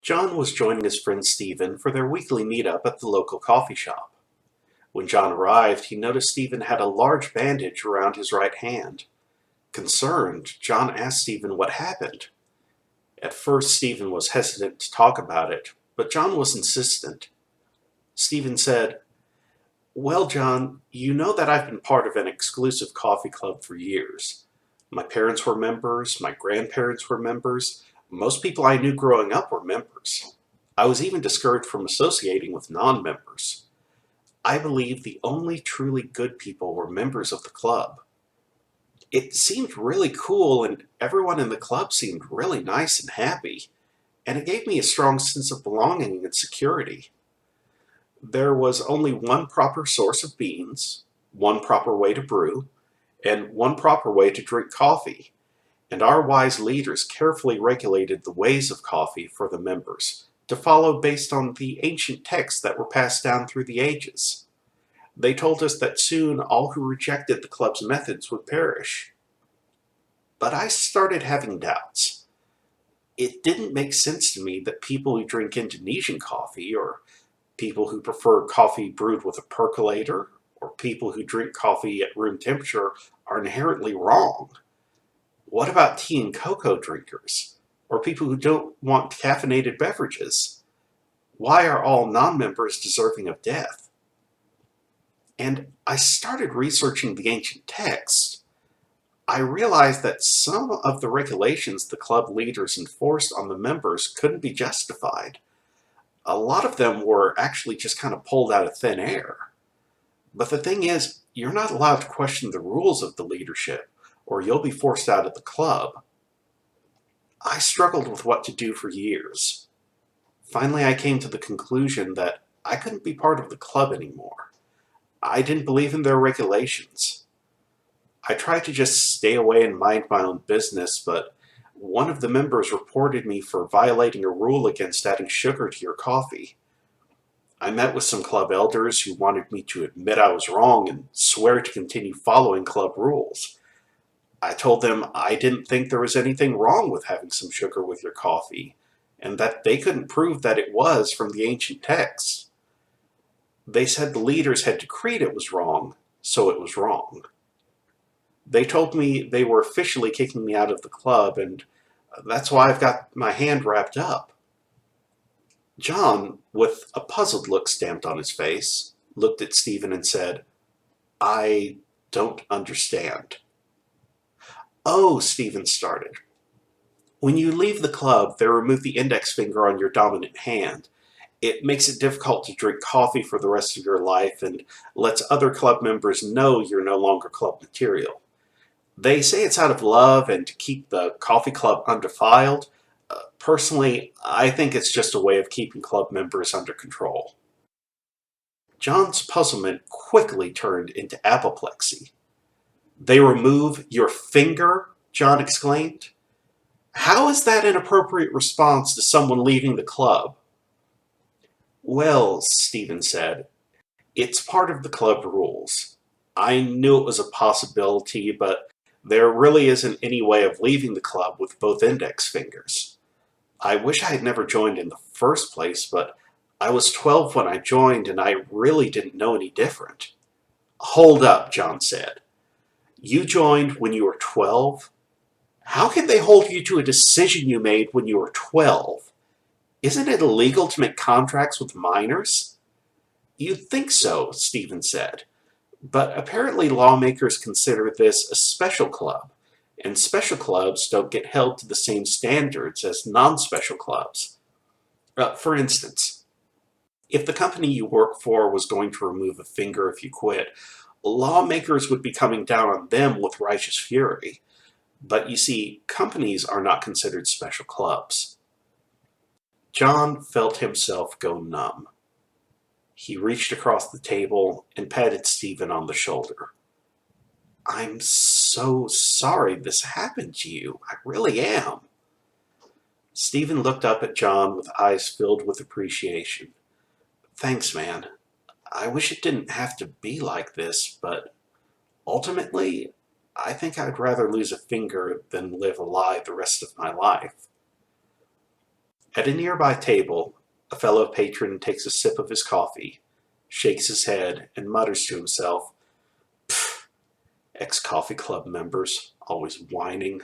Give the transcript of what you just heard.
John was joining his friend Stephen for their weekly meetup at the local coffee shop. When John arrived, he noticed Stephen had a large bandage around his right hand. Concerned, John asked Stephen what happened. At first, Stephen was hesitant to talk about it, but John was insistent. Stephen said, "Well, John, you know that I've been part of an exclusive coffee club for years. My parents were members, my grandparents were members, most people I knew growing up were members. I was even discouraged from associating with non-members. I believe the only truly good people were members of the club. It seemed really cool, and everyone in the club seemed really nice and happy, and it gave me a strong sense of belonging and security. There was only one proper source of beans, one proper way to brew, and one proper way to drink coffee, and our wise leaders carefully regulated the ways of coffee for the members to follow based on the ancient texts that were passed down through the ages. They told us that soon all who rejected the club's methods would perish." But I started having doubts. It didn't make sense to me that people who drink Indonesian coffee, or people who prefer coffee brewed with a percolator, or people who drink coffee at room temperature are inherently wrong. What about tea and cocoa drinkers, or people who don't want caffeinated beverages? Why are all non-members deserving of death? And I started researching the ancient texts. I realized that some of the regulations the club leaders enforced on the members couldn't be justified. A lot of them were actually just kind of pulled out of thin air. But the thing is, you're not allowed to question the rules of the leadership, or you'll be forced out of the club. I struggled with what to do for years. Finally, I came to the conclusion that I couldn't be part of the club anymore. I didn't believe in their regulations. I tried to just stay away and mind my own business, but one of the members reported me for violating a rule against adding sugar to your coffee. I met with some club elders who wanted me to admit I was wrong and swear to continue following club rules. I told them I didn't think there was anything wrong with having some sugar with your coffee, and that they couldn't prove that it was from the ancient texts. They said the leaders had decreed it was wrong, so it was wrong. They told me they were officially kicking me out of the club, and that's why I've got my hand wrapped up." John, with a puzzled look stamped on his face, looked at Stephen and said, "I don't understand." "Oh," Stephen started. "When you leave the club, they remove the index finger on your dominant hand. It makes it difficult to drink coffee for the rest of your life and lets other club members know you're no longer club material. They say it's out of love and to keep the coffee club undefiled. Personally, I think it's just a way of keeping club members under control." John's puzzlement quickly turned into apoplexy. "They remove your finger?" John exclaimed. "How is that an appropriate response to someone leaving the club?" "Well," Stephen said, "it's part of the club rules. I knew it was a possibility, but there really isn't any way of leaving the club with both index fingers. I wish I had never joined in the first place, but I was 12 when I joined and I really didn't know any different." "Hold up," John said. "You joined when you were 12? How can they hold you to a decision you made when you were 12? Isn't it illegal to make contracts with minors?" "You'd think so," Stephen said. "But apparently lawmakers consider this a special club, and special clubs don't get held to the same standards as non-special clubs. For instance, if the company you work for was going to remove a finger if you quit, lawmakers would be coming down on them with righteous fury. But you see, companies are not considered special clubs." John felt himself go numb. He reached across the table and patted Stephen on the shoulder. "I'm so sorry this happened to you. I really am." Stephen looked up at John with eyes filled with appreciation. "Thanks, man. I wish it didn't have to be like this, but ultimately, I think I'd rather lose a finger than live a lie the rest of my life." At a nearby table, a fellow patron takes a sip of his coffee, shakes his head, and mutters to himself, "Pfft, ex-coffee club members, always whining."